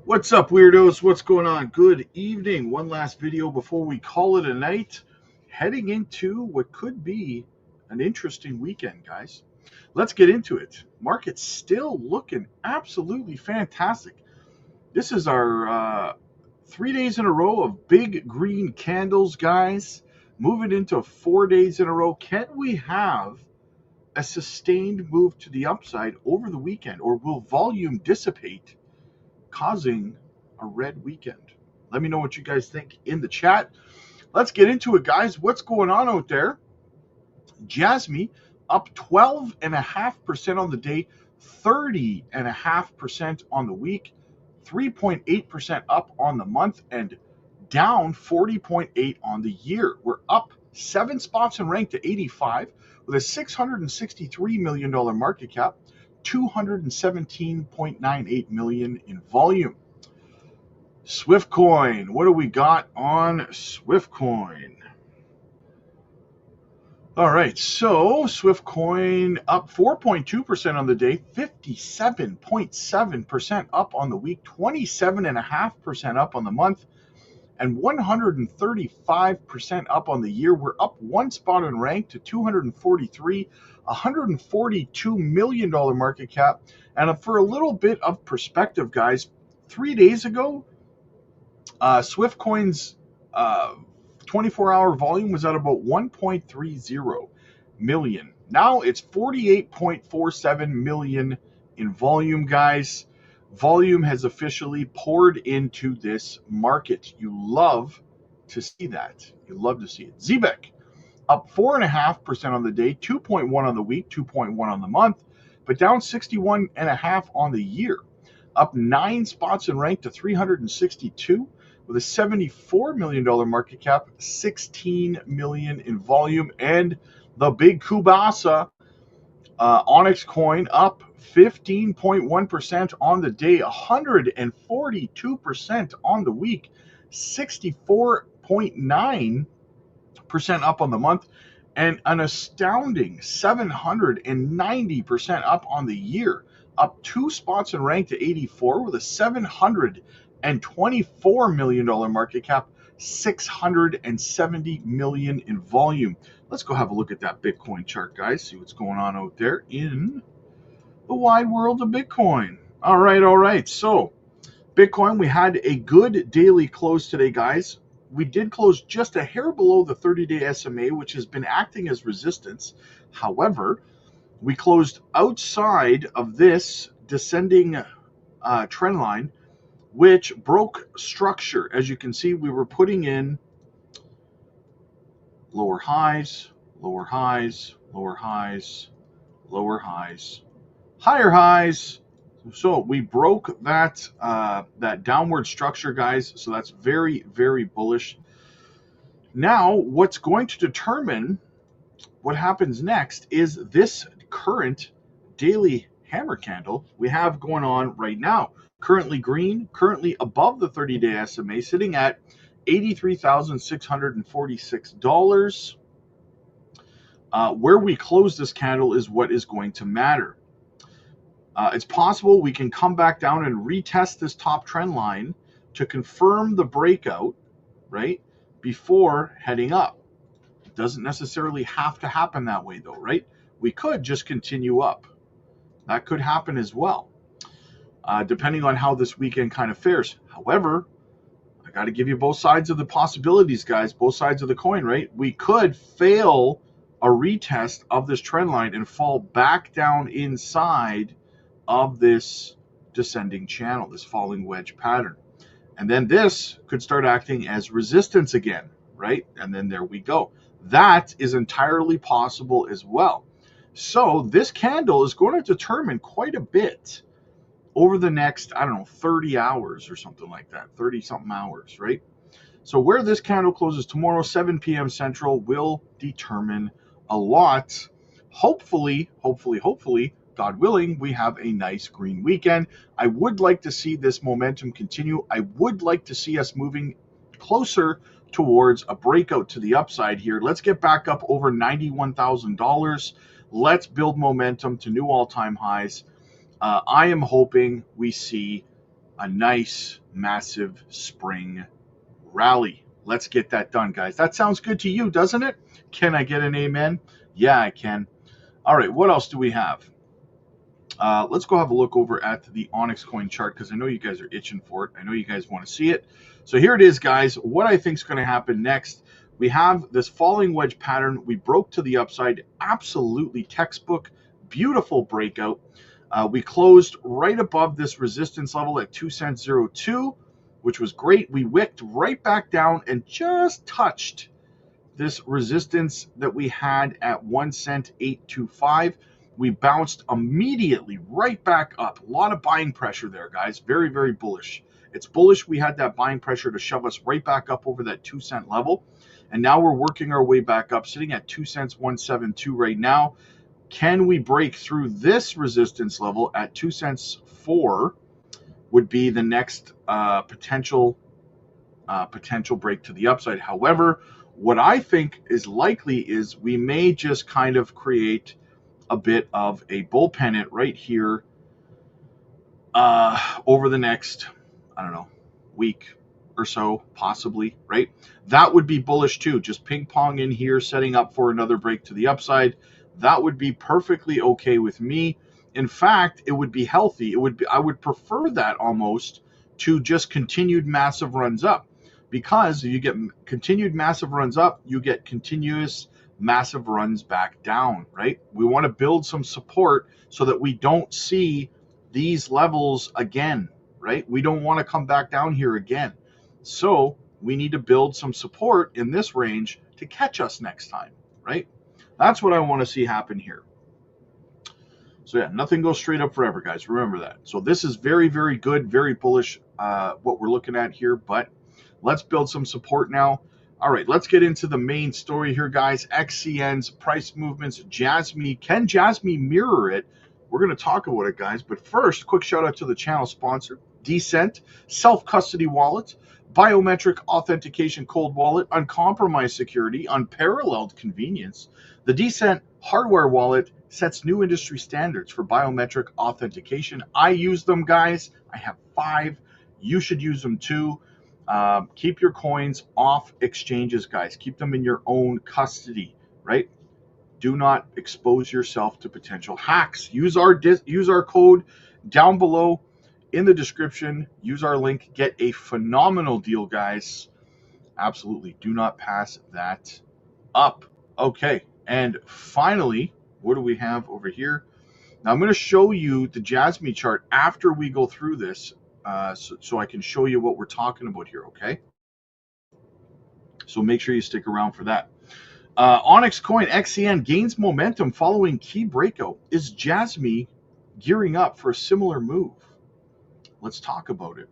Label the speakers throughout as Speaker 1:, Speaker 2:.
Speaker 1: What's up, weirdos? What's going on? Good evening. One last video before we call it a night. Heading into what could be an interesting weekend, guys. Let's get into it. Market's still looking absolutely fantastic. This is our 3 days in a row of big green candles, guys. Moving into 4 days in a row. Can we have a sustained move to the upside over the weekend, or will volume dissipate, causing a red weekend? Let me know what you guys think in the chat. Let's get into it, guys. What's going on out there? Jasmine up 12.5% on the day, 30.5% on the week, 3.8% up on the month, and down 40.8 on the year. We're up 7 spots and ranked to 85 with a $663 million market cap, 217.98 million in volume. Swiftcoin, what do we got on Swiftcoin? All right, so Swiftcoin up 4.2% on the day, 57.7% up on the week, 27.5% up on the month, and 135% up on the year. We're up 1 spot in rank to 243, $142 million market cap. And for a little bit of perspective, guys, 3 days ago, Swiftcoin's 24-hour volume was at about 1.30 million. Now it's 48.47 million in volume, guys. Volume has officially poured into this market. You love to see that. You love to see it. ZBEC up 4.5% on the day, 2.1 on the week, 2.1 on the month, but down 61.5 on the year. Up 9 spots in rank to 362 with a $74 million market cap, 16 million in volume, and the big kubasa, Onyxcoin up 15.1% on the day, 142% on the week, 64.9% up on the month, and an astounding 790% up on the year. Up 2 spots in rank to 84 with a $724 million market cap, 670 million in volume. Let's go have a look at that Bitcoin chart, guys. See what's going on out there in the wide world of Bitcoin. All right. So Bitcoin, we had a good daily close today, guys. We did close just a hair below the 30-day SMA, which has been acting as resistance. However, we closed outside of this descending trend line, which broke structure. As you can see, we were putting in lower highs, lower highs, lower highs, lower highs, higher highs. So we broke that that downward structure, guys. So that's very, very bullish. Now, what's going to determine what happens next is this current daily hammer candle we have going on right now. Currently green, currently above the 30-day SMA, sitting at $83,646. Where we close this candle is what is going to matter. It's possible we can come back down and retest this top trend line to confirm the breakout, right, before heading up. It doesn't necessarily have to happen that way, though, right? We could just continue up. That could happen as well, depending on how this weekend kind of fares. However, I got to give you both sides of the possibilities, guys, both sides of the coin, right? We could fail a retest of this trend line and fall back down inside of this descending channel, this falling wedge pattern. And then this could start acting as resistance again, right? And then there we go. That is entirely possible as well. So this candle is going to determine quite a bit over the next, 30 hours or something like that, 30-something hours, right? So where this candle closes tomorrow, 7 p.m. Central, will determine a lot. Hopefully, God willing, we have a nice green weekend. I would like to see this momentum continue. I would like to see us moving closer towards a breakout to the upside here. Let's get back up over $91,000. Let's build momentum to new all-time highs. I am hoping we see a nice, massive spring rally. Let's get that done, guys. That sounds good to you, doesn't it? Can I get an amen? Yeah, I can. All right, what else do we have? Let's go have a look over at the Onyxcoin chart because I know you guys are itching for it. I know you guys want to see it. So here it is, guys. What I think is going to happen next, we have this falling wedge pattern. We broke to the upside. Absolutely textbook. Beautiful breakout. We closed right above this resistance level at 2 cents 02, which was great. We wicked right back down and just touched this resistance that we had at 1 cent 825. We bounced immediately right back up. A lot of buying pressure there, guys. Very, very bullish. It's bullish. We had that buying pressure to shove us right back up over that 2 cent level. And now we're working our way back up, sitting at 2 cents 172 right now. Can we break through this resistance level at 2 cents 4 would be the next potential break to the upside. However, what I think is likely is we may just kind of create a bit of a bull pennant right here over the next, I don't know, week or so, possibly, right? That would be bullish too. Just ping pong in here, setting up for another break to the upside. That would be perfectly okay with me. In fact, it would be healthy. I would prefer that almost to just continued massive runs up, because if you get continued massive runs up, you get continuous massive runs back down, right? We want to build some support so that we don't see these levels again, right? We don't want to come back down here again. So we need to build some support in this range to catch us next time, right? That's what I want to see happen here. So yeah, nothing goes straight up forever, guys. Remember that. So this is very, very good, very bullish, what we're looking at here, but let's build some support now. All right, let's get into the main story here, guys. XCN's price movements. Jasmy, can Jasmy mirror it? We're going to talk about it, guys. But first, quick shout out to the channel sponsor, Decent, self-custody wallet, biometric authentication cold wallet, uncompromised security, unparalleled convenience. The Decent hardware wallet sets new industry standards for biometric authentication. I use them, guys. I have 5. You should use them too. Keep your coins off exchanges, guys. Keep them in your own custody, right? Do not expose yourself to potential hacks. Use our code down below in the description. Use our link. Get a phenomenal deal, guys. Absolutely. Do not pass that up. Okay. And finally, what do we have over here? Now I'm going to show you the Jasmy chart after we go through this, so I can show you what we're talking about here, okay? So make sure you stick around for that. Onyxcoin XCN gains momentum following key breakout. Is Jasmy gearing up for a similar move? Let's talk about it.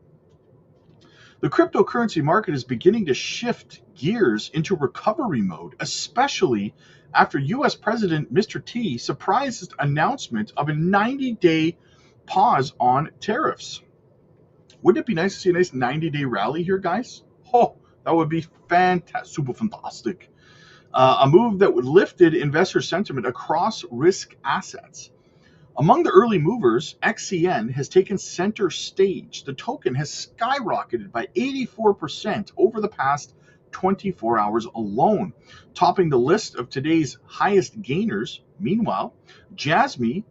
Speaker 1: The cryptocurrency market is beginning to shift gears into recovery mode, especially after U.S. President Mr. T surprised announcement of a 90-day pause on tariffs. Wouldn't it be nice to see a nice 90-day rally here, guys? Oh, that would be fantastic, super fantastic. A move that would lifted investor sentiment across risk assets. Among the early movers, XCN has taken center stage. The token has skyrocketed by 84% over the past 24 hours alone, topping the list of today's highest gainers. Meanwhile, Jasmy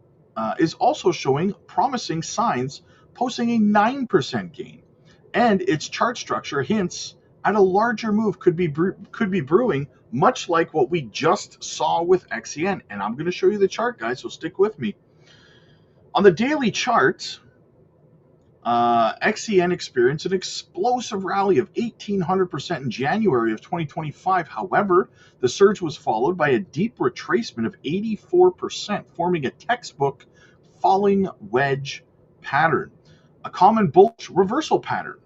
Speaker 1: is also showing promising signs, posting a 9% gain, and its chart structure hints at a larger move could be brewing, much like what we just saw with XCN. And I'm going to show you the chart, guys, so stick with me. On the daily chart, XCN experienced an explosive rally of 1,800% in January of 2025. However, the surge was followed by a deep retracement of 84%, forming a textbook falling wedge pattern, a common bullish reversal pattern.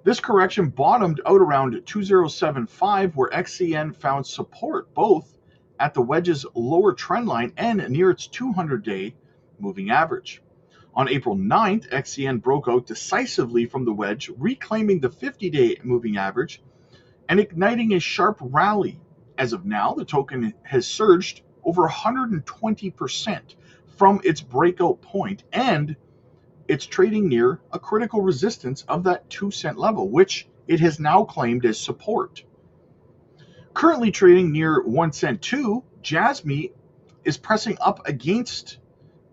Speaker 1: This correction bottomed out around 2075, where XCN found support both at the wedge's lower trend line and near its 200-day moving average. On April 9th, XCN broke out decisively from the wedge, reclaiming the 50-day moving average and igniting a sharp rally. As of now, the token has surged over 120% from its breakout point and it's trading near a critical resistance of that 2-cent level, which it has now claimed as support. Currently trading near 1 cent too, Jasmy is pressing up against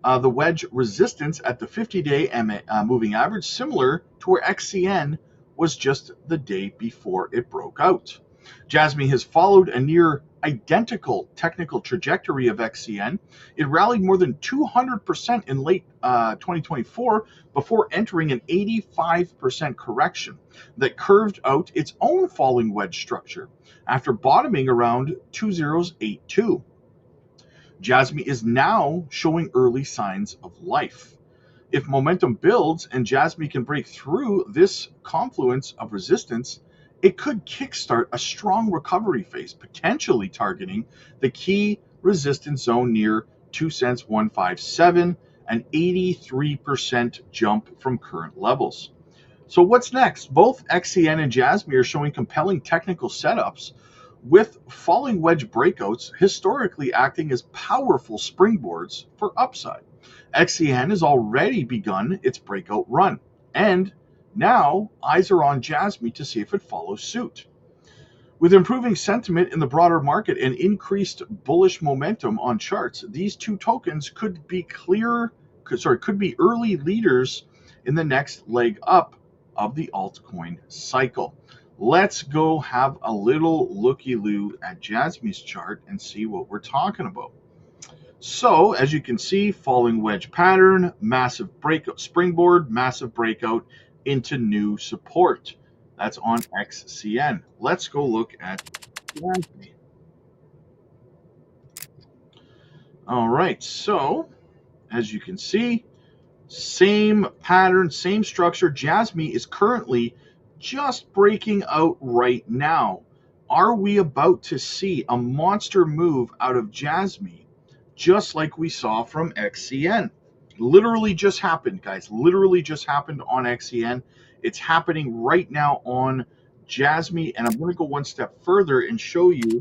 Speaker 1: the wedge resistance at the 50-day moving average, similar to where XCN was just the day before it broke out. Jasmy has followed a near identical technical trajectory of XCN. It rallied more than 200% in late 2024 before entering an 85% correction that curved out its own falling wedge structure after bottoming around 2082. Jasmy is now showing early signs of life. If momentum builds and Jasmy can break through this confluence of resistance, it could kickstart a strong recovery phase, potentially targeting the key resistance zone near 2 cents 157, an 83% jump from current levels. So what's next? Both XCN and Jasmy are showing compelling technical setups, with falling wedge breakouts historically acting as powerful springboards for upside. XCN has already begun its breakout run, and now eyes are on Jasmy to see if it follows suit. With improving sentiment in the broader market and increased bullish momentum on charts, these two tokens could be early leaders in the next leg up of the altcoin cycle. Let's go have a little looky-loo at Jasmy's chart and see what we're talking about. So, as you can see, falling wedge pattern, massive breakout, springboard, massive breakout into new support. That's on XCN. Let's go look at Jasmy. All right, so as you can see, same pattern, same structure. Jasmy is currently just breaking out right now. Are we about to see a monster move out of Jasmy, just like we saw from XCN? Literally just happened, guys. Literally just happened on XCN. It's happening right now on Jasmy, and I'm going to go one step further and show you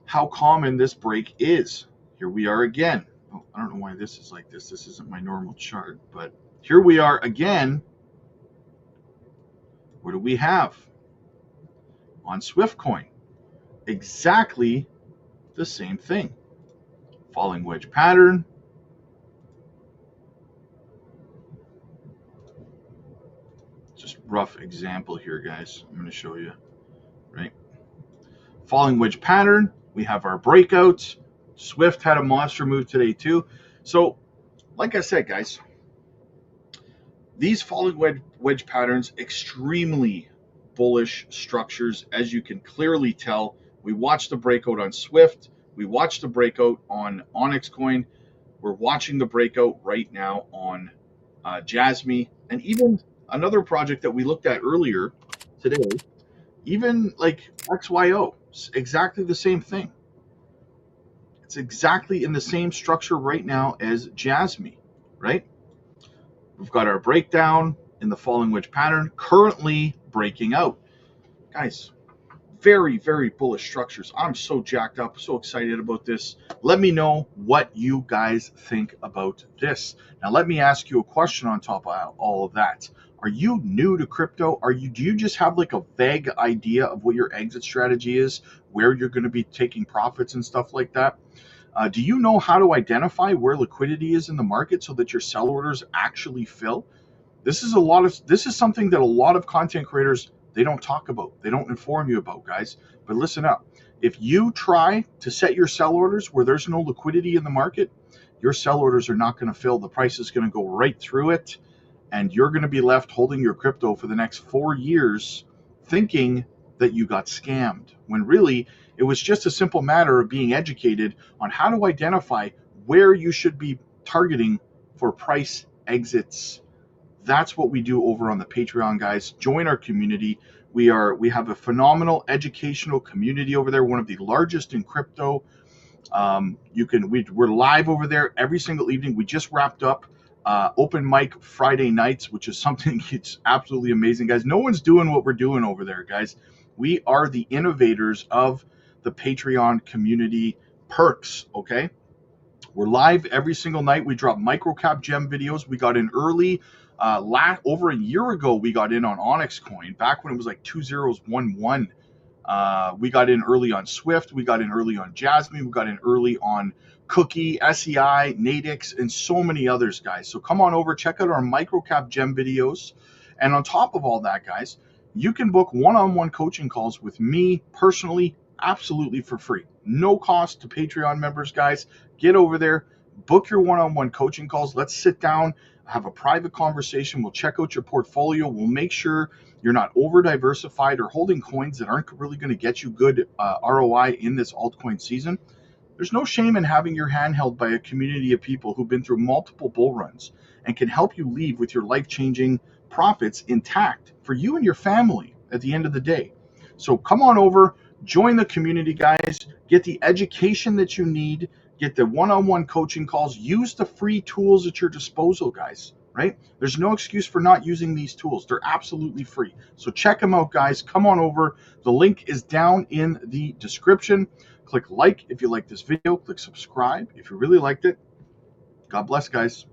Speaker 1: how common this break is. Here we are again. Oh, I don't know why this is like this. This isn't my normal chart, but here we are again. What do we have? On Swiftcoin, exactly the same thing. Falling wedge pattern. Just rough example here, guys. I'm going to show you, right? Falling wedge pattern. We have our breakouts. Swift had a monster move today too. So, like I said, guys, these falling wedge patterns, extremely bullish structures, as you can clearly tell. We watched the breakout on Swift. We watched the breakout on Onyxcoin. We're watching the breakout right now on Jasmy, and even another project that we looked at earlier today, even like XYO, exactly the same thing. It's exactly in the same structure right now as Jasmy, right? We've got our breakdown in the falling wedge pattern, currently breaking out. Guys, very, very bullish structures. I'm so jacked up, so excited about this. Let me know what you guys think about this. Now, let me ask you a question on top of all of that. Are you new to crypto? Do you just have like a vague idea of what your exit strategy is, where you're going to be taking profits and stuff like that? Do you know how to identify where liquidity is in the market so that your sell orders actually fill? This is something that a lot of content creators, they don't talk about. They don't inform you about, guys. But listen up. If you try to set your sell orders where there's no liquidity in the market, your sell orders are not going to fill. The price is going to go right through it, and you're going to be left holding your crypto for the next 4 years thinking that you got scammed, when really it was just a simple matter of being educated on how to identify where you should be targeting for price exits. That's what we do over on the Patreon, guys. Join our community. We have a phenomenal educational community over there, one of the largest in crypto. We're live over there every single evening. We just wrapped up open mic Friday nights, which is something it's absolutely amazing, guys. No one's doing what we're doing over there, guys. We are the innovators of the Patreon community perks, okay? We're live every single night. We drop microcap gem videos. We got in early over a year ago. We got in on Onyxcoin back when it was like 2011. We got in early on Swift. We got in early on Jasmine. We got in early on Cookie, SEI, Nadix, and so many others, guys. So come on over, check out our microcap gem videos. And on top of all that, guys, you can book one-on-one coaching calls with me personally, absolutely for free. No cost to Patreon members, guys. Get over there, book your one-on-one coaching calls. Let's sit down, have a private conversation. We'll check out your portfolio. We'll make sure you're not over diversified or holding coins that aren't really going to get you good ROI in this altcoin season. There's no shame in having your hand held by a community of people who've been through multiple bull runs and can help you leave with your life-changing profits intact for you and your family at the end of the day. So come on over, join the community, guys, get the education that you need, get the one-on-one coaching calls, use the free tools at your disposal, guys, right? There's no excuse for not using these tools. They're absolutely free. So check them out, guys. Come on over. The link is down in the description. Click like if you like this video. Click subscribe if you really liked it. God bless, guys.